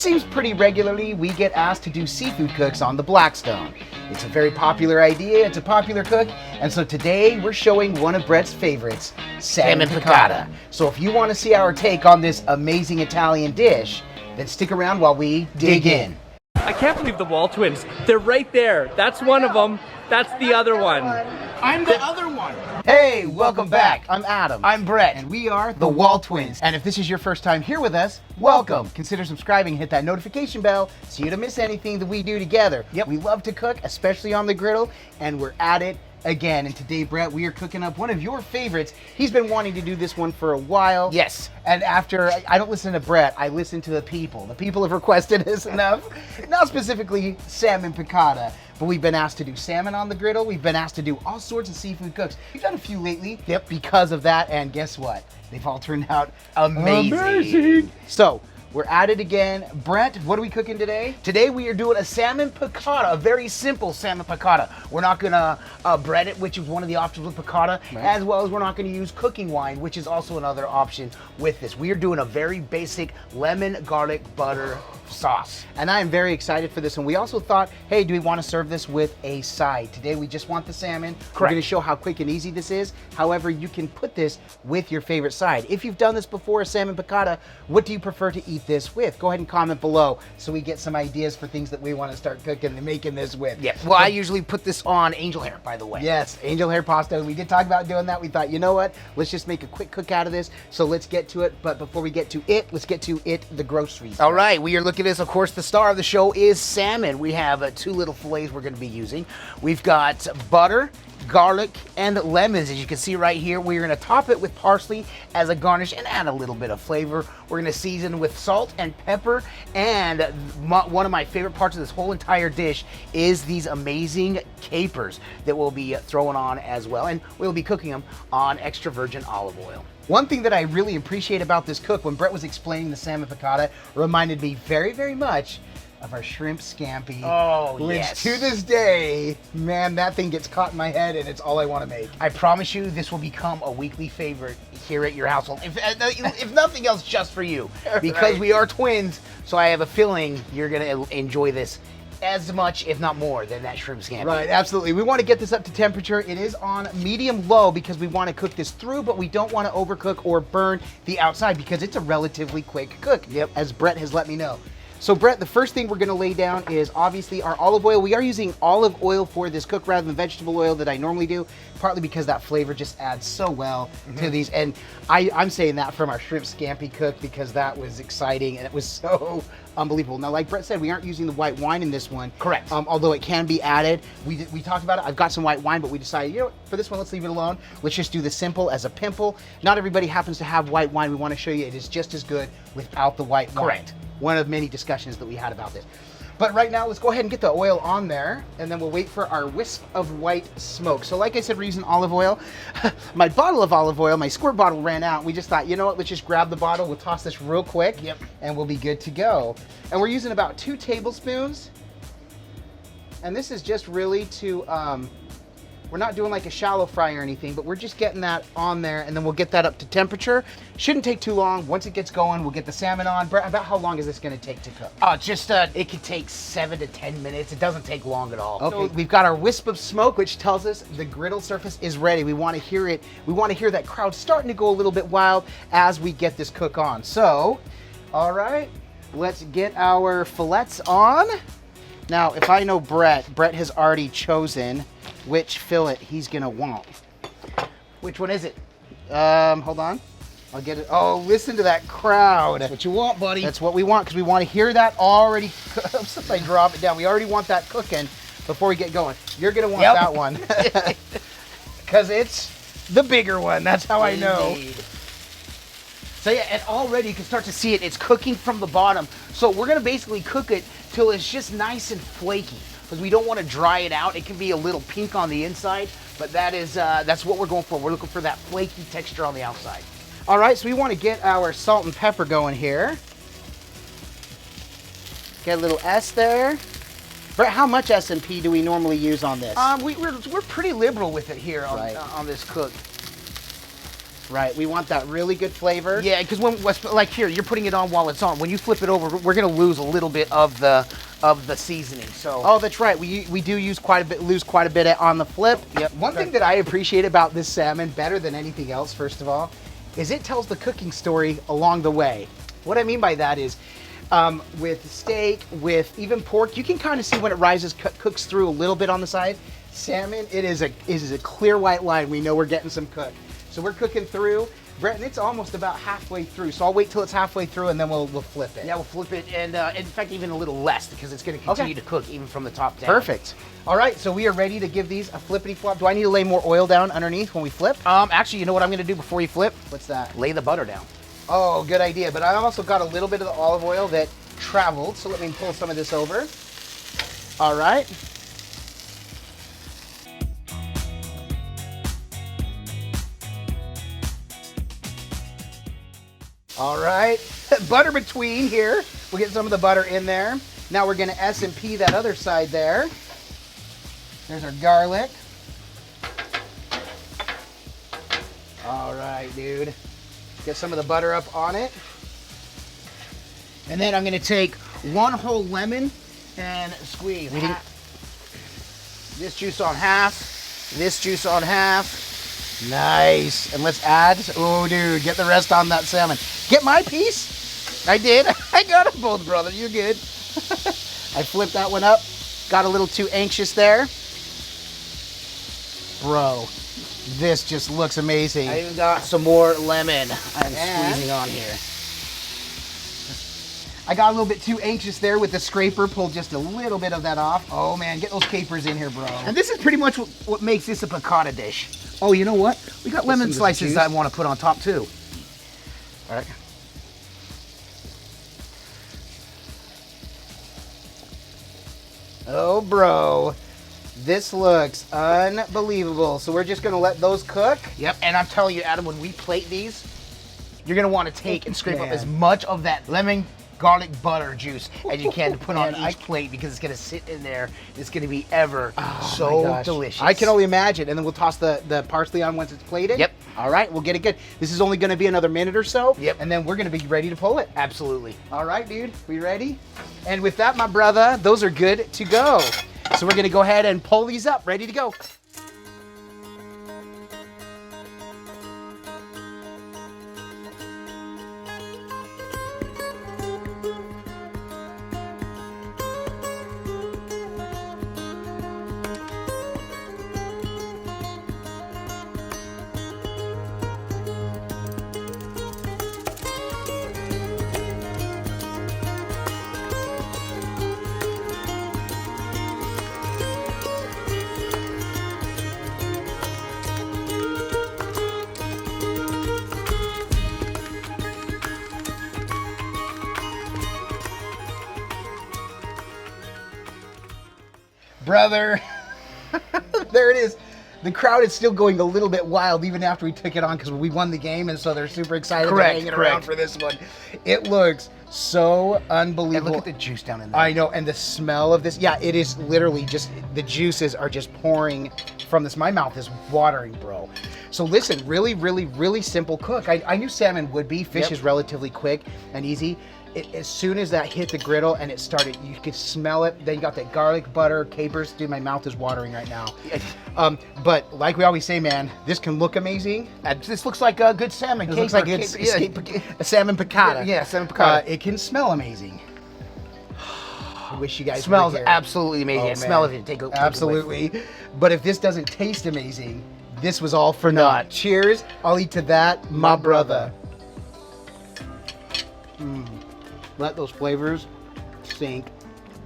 Seems pretty regularly we get asked to do seafood cooks on the Blackstone. It's a very popular idea, it's a popular cook, and so today we're showing one of Brett's favorites, Salmon Piccata. So if you want to see our take on this amazing Italian dish, then stick around while we dig in. I can't believe the WALTWINS. They're right there. That's one of them. That's the other one. I'm the other one. Hey, welcome back. I'm Adam. I'm Brett. And we are the WALTWINS. And if this is your first time here with us, welcome. Consider subscribing and hit that notification bell so you don't miss anything that we do together. Yep. We love to cook, especially on the griddle, and we're at it again. And today, Brett, we are cooking up one of your favorites. He's been wanting to do this one for a while. Yes. And after, I don't listen to Brett, I listen to the people. The people have requested this enough. Not specifically Salmon Piccata, but we've been asked to do salmon on the griddle. We've been asked to do all sorts of seafood cooks. We've done a few lately. Yep. Because of that, and guess what? They've all turned out amazing. So, we're at it again. Brett, what are we cooking today? Today we are doing a salmon piccata, a very simple salmon piccata. We're not gonna bread it, which is one of the options with piccata, Right. as well as we're not gonna use cooking wine, which is also another option with this. We are doing a very basic lemon garlic butter sauce. And I am very excited for this one. We also thought, hey, do we want to serve this with a side? Today we just want the salmon. We're Correct. going to show how quick and easy this is. However, you can put this with your favorite side. If you've done this before, a salmon piccata, what do you prefer to eat this with? Go ahead and comment below so we get some ideas for things that we want to start cooking and making this with. Yeah. Well, I usually put this on angel hair, by the way. Yes, angel hair pasta. We did talk about doing that. We thought, you know what? Let's just make a quick cook out of this. So let's get to it. But before we get to it, let's get to the groceries. All right, we are looking at this. Of course, the star of the show is salmon. We have 2 little fillets we're going to be using. We've got butter, garlic, and lemons. As you can see right here, we're going to top it with parsley as a garnish and add a little bit of flavor. We're going to season with salt and pepper. And one of my favorite parts of this whole entire dish is these amazing capers that we'll be throwing on as well. And we'll be cooking them on extra virgin olive oil. One thing that I really appreciate about this cook, when Brett was explaining the salmon piccata, reminded me very, very much of our shrimp scampi. Oh, which yes. to this day, man, that thing gets caught in my head and it's all I want to make. I promise you, this will become a weekly favorite here at your household. If nothing else, just for you. Because Right. we are twins, so I have a feeling you're going to enjoy this as much, if not more, than that shrimp scampi. Right, absolutely. We want to get this up to temperature. It is on medium-low because we want to cook this through, but we don't want to overcook or burn the outside because it's a relatively quick cook, as Brett has let me know. So Brett, the first thing we're going to lay down is obviously our olive oil. We are using olive oil for this cook rather than vegetable oil that I normally do, partly because that flavor just adds so well to these. And I'm saying that from our shrimp scampi cook because that was exciting and it was so unbelievable. Now, like Brett said, we aren't using the white wine in this one. Correct. Although it can be added. We talked about it. I've got some white wine, but we decided, you know what, for this one, let's leave it alone. Let's just do the simple as a pimple. Not everybody happens to have white wine. We want to show you it is just as good without the white wine. Correct. One of many discussions that we had about this. But right now, let's go ahead and get the oil on there, and then we'll wait for our wisp of white smoke. So like I said, we're using olive oil. My bottle of olive oil, my squirt bottle ran out. We just thought, you know what, let's just grab the bottle. We'll toss this real quick, and we'll be good to go. And we're using about 2 tablespoons. And this is just really to, we're not doing like a shallow fry or anything, but we're just getting that on there, and then we'll get that up to temperature. Shouldn't take too long. Once it gets going, we'll get the salmon on. Brett, about how long is this going to take to cook? It could take 7 to 10 minutes. It doesn't take long at all. Okay, we've got our wisp of smoke, which tells us the griddle surface is ready. We want to hear it. We want to hear that crowd starting to go a little bit wild as we get this cook on. So, all right, let's get our fillets on. Now, if I know Brett has already chosen which fillet he's gonna want. Which one is it? Hold on. I'll get it. Oh, listen to that crowd. What you want, buddy? That's what we want because we want to hear that already. Since I drop it down, we already want that cooking before we get going. You're gonna want that one because it's the bigger one. That's how I know. Indeed. So yeah, and already you can start to see it. It's cooking from the bottom. So we're gonna basically cook it till it's just nice and flaky because we don't want to dry it out. It can be a little pink on the inside, but that's what we're going for. We're looking for that flaky texture on the outside. All right, so we want to get our salt and pepper going here. Get a little S there. Brett, how much S&P do we normally use on this? We're pretty liberal with it here on, Right. on this cook. right? We want that really good flavor. Yeah, because like here, you're putting it on while it's on. When you flip it over, we're gonna lose a little bit of the seasoning. So. Oh, that's right. We do lose quite a bit on the flip. Yep. One thing that I appreciate about this salmon better than anything else, first of all, is it tells the cooking story along the way. What I mean by that is, with steak, with even pork, you can kind of see when it rises, cooks through a little bit on the side. Salmon, it is a clear white line. We know we're getting some cook. So we're cooking through. Brett, and it's almost about halfway through. So I'll wait till it's halfway through and then we'll flip it. Yeah, we'll flip it, and in fact, even a little less because it's going to continue to cook even from the top down. Perfect. All right, so we are ready to give these a flippity flop. Do I need to lay more oil down underneath when we flip? Actually, you know what I'm going to do before you flip? What's that? Lay the butter down. Oh, good idea. But I also got a little bit of the olive oil that traveled, so let me pull some of this over. All right. All right, butter between here. We'll get some of the butter in there. Now we're gonna S&P that other side there. There's our garlic. All right, dude. Get some of the butter up on it. And then I'm gonna take one whole lemon and squeeze. This juice on half, this juice on half. Nice. And let's add, oh dude, get the rest on that salmon. Get my piece? I did. I got them both, brother. You're good. I flipped that one up. Got a little too anxious there. Bro, this just looks amazing. I even got some more lemon I'm squeezing on here. I got a little bit too anxious there with the scraper. Pull just a little bit of that off. Oh man, get those capers in here, bro. And this is pretty much what makes this a piccata dish. Oh, you know what? We got lemon slices I want to put on top too. All right. Oh, bro. This looks unbelievable. So we're just going to let those cook. Yep, and I'm telling you, Adam, when we plate these, you're going to want to take and scrape up Man. as much of that lemon garlic butter juice as you can to put on each plate because it's going to sit in there. It's going to be so delicious. I can only imagine. And then we'll toss the parsley on once it's plated. Yep. All right, we'll get it good. This is only going to be another minute or so. Yep. And then we're going to be ready to pull it. Absolutely. All right, dude. We ready? And with that, my brother, those are good to go. So we're going to go ahead and pull these up. Ready to go. Brother, there it is. The crowd is still going a little bit wild even after we took it on because we won the game, and so they're super excited to hang it around for this one. It looks so unbelievable. And look at the juice down in there. I know, and the smell of this. Yeah, it is literally just, the juices are just pouring from this. My mouth is watering, bro. So listen, really, really, really simple cook. I knew salmon would be. Fish is relatively quick and easy. As soon as that hit the griddle and it started, you could smell it. Then you got that garlic, butter, capers. Dude, my mouth is watering right now. But like we always say, man, this can look amazing. This looks like a good salmon. It looks like it's a salmon piccata. Yeah, salmon piccata. It can smell amazing. I wish you guys smells were here. absolutely amazing. Oh, Smell man. of it. Take a Absolutely. But if this doesn't taste amazing, this was all for naught. Cheers. I'll eat to that, my brother. Let those flavors sink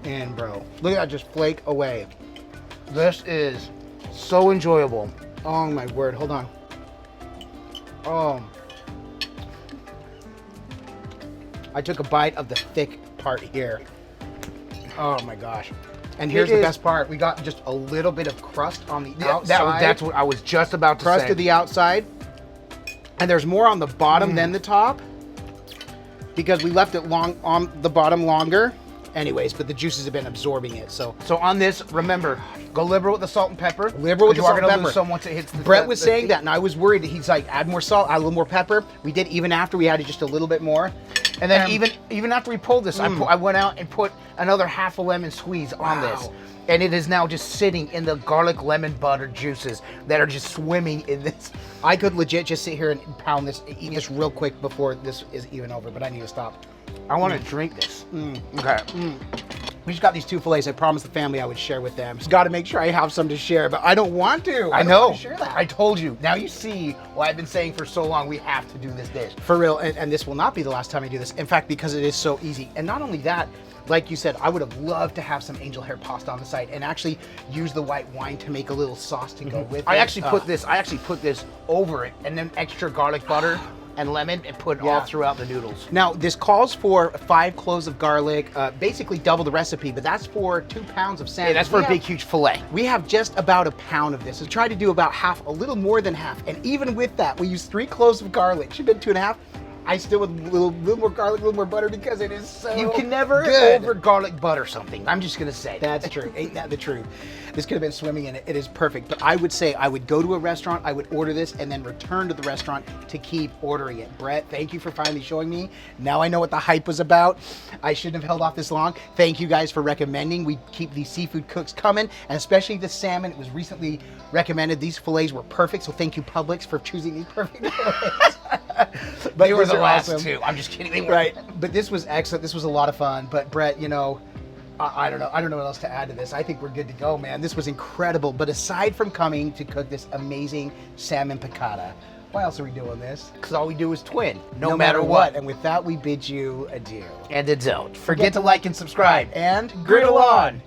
in, bro. Look at that, just flake away. This is so enjoyable. Oh my word, hold on. Oh. I took a bite of the thick part here. Oh my gosh. And here's the best part. We got just a little bit of crust on the outside. That's what I was just about to say. Crust to the outside. And there's more on the bottom than the top, because we left it long on the bottom longer. anyways, but the juices have been absorbing it. So on this, remember, go liberal with the salt and pepper. Liberal with the You are salt and gonna lose pepper. some once it hits the Brett was saying that, and I was worried. He's like, add more salt, add a little more pepper. We did even after we added just a little bit more. And then even after we pulled this, I went out and put another half a lemon squeeze on this. And it is now just sitting in the garlic lemon butter juices that are just swimming in this. I could legit just sit here and pound this, eat this real quick before this is even over, but I need to stop. I want to drink this. Okay. We just got these 2 fillets. I promised the family I would share with them. Just got to make sure I have some to share, but I don't want to. I don't know. want to share that. I told you. Now you see what I've been saying for so long. We have to do this dish. For real, and this will not be the last time I do this. In fact, because it is so easy. And not only that, like you said, I would have loved to have some angel hair pasta on the side and actually use the white wine to make a little sauce to go with it. I actually put this over it, and then extra garlic butter and lemon, and put it all throughout the noodles. Now, this calls for 5 cloves of garlic, basically double the recipe, but that's for 2 pounds of salmon. Yeah, that's for a big, huge fillet. We have just about a pound of this. So try to do about half, a little more than half. And even with that, we use 3 cloves of garlic. Should have been 2.5. I still with a little more garlic, a little more butter because it is so You can never good. over garlic butter something. I'm just gonna say That's true. Ain't that the truth? This could have been swimming in it. It is perfect. But I would say I would go to a restaurant, I would order this, and then return to the restaurant to keep ordering it. Brett, thank you for finally showing me. Now I know what the hype was about. I shouldn't have held off this long. Thank you guys for recommending. We keep these seafood cooks coming, and especially the salmon. It was recently recommended. These fillets were perfect, so thank you, Publix, for choosing these perfect fillets. But they were these the are last awesome. 2. I'm just kidding. They were. Right. But this was excellent. This was a lot of fun. But Brett, you know, I don't know. I don't know what else to add to this. I think we're good to go, man. This was incredible. But aside from coming to cook this amazing salmon piccata, why else are we doing this? Because all we do is twin, no matter matter what. And with that, we bid you adieu. And don't forget to like and subscribe. And Griddle on.